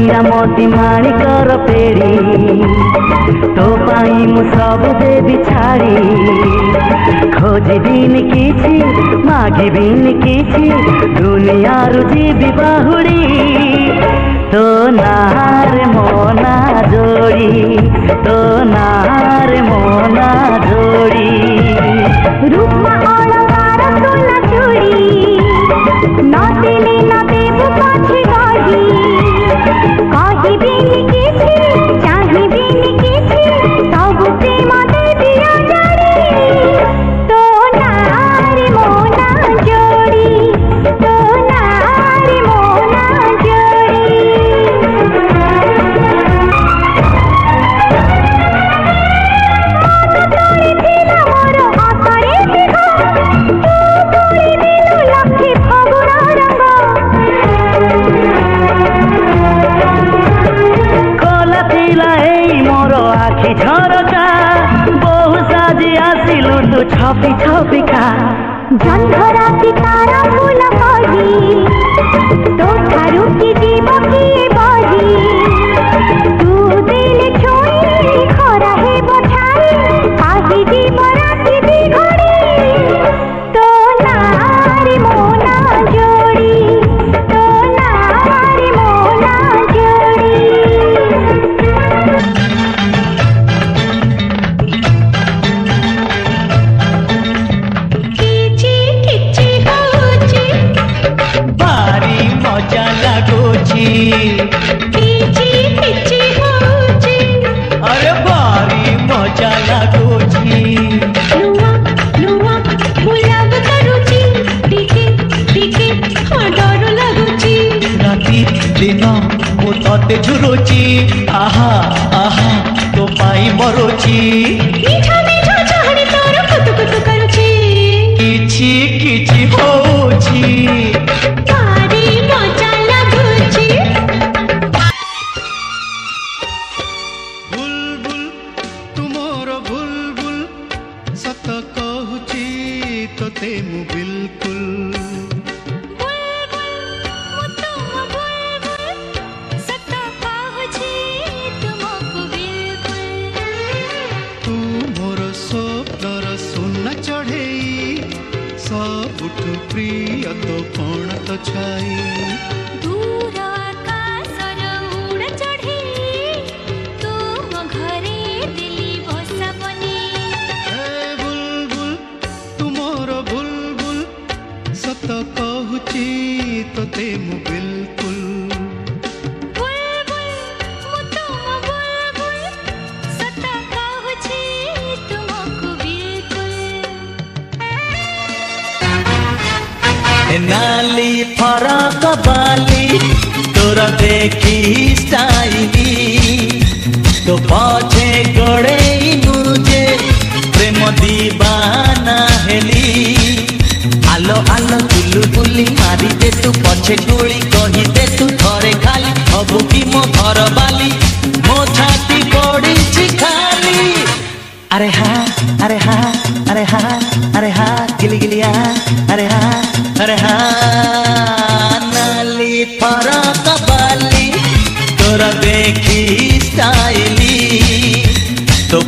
हीरामती माणिकर पेड़ी तो पाई मु सब देवी छाड़ी खोजिबिन किछि मागिबिन किछि दुनिया रुजीबी बाहुड़ी तो नार मोना जोड़ी तो नार मोना जोड़ी रूपमा अलंकार सोना चूड़ी न देले न देबु पाछे गही कहिबिन किछि चाहिबिन किछि सब प्रेम देबी अजड़ी तो नार मोना जोड़ी तो नार मोना जोड़ी मत तोड़ी थिला मोर आसरे देह तू तोड़ी दिलु लक्ष्मी फगुण रंग कला थिला एई मोर आखि झरका बहु साजी आसिलु तू छपी छपी खा जन्धरा सितारा फूल कही तो ठारू की जीव किए बही तू दिल छोई खरा है बछाई आही जीव राति बिघड़ी तो नारी मोना जोड़ी तो नारी मोना जोड़ी किची किची होची भारी मजा लगुची किची किची होची अरे भारी मजा लगुची नुआ नुआ बुलाव करूची टिके टिके हाँ डर लगुची राति दिन मु तते झुरुची आहा आहा तो पाई मरुची मीठा मीठा चाहनी तोर कुतु कुतु करूची किछि किछि होची भारी मजा लगुची बुलबुल तुमोर बुलबुल सत कहूची तोते मु बिल्कुल बुलबुल मु तुम बुलबुल सत कहूची तुमको बिल्कुल तू मोर स्वप्नर सुना चढ़ेई सबुठु प्रिय तो कौन तो छाई दूर आकाशर उड़ चढ़ी तुम घरे दिली बसा बनी हे बुलबुल तुमोर बुलबुल सत कहूची तोते मु बिल्कुल बुलबुल मु तुम बुलबुल सत कहूची तुमको बिल्कुल नाली फरक बाली तोरा देखी स्टाइली तो पछे गड़े मुझे प्रेम दीवाना हेली आलो आलो बुलु बुली मारी दे तू पछे गुली कही दे तू थरे खाली हबु की मो घर बाली मो छाती पड़ी खाली अरे हा अरे हा अरे हा अरे हा गिली गिलिया अरे हा नाली फरक बाली तोरा देखी स्टाइली तो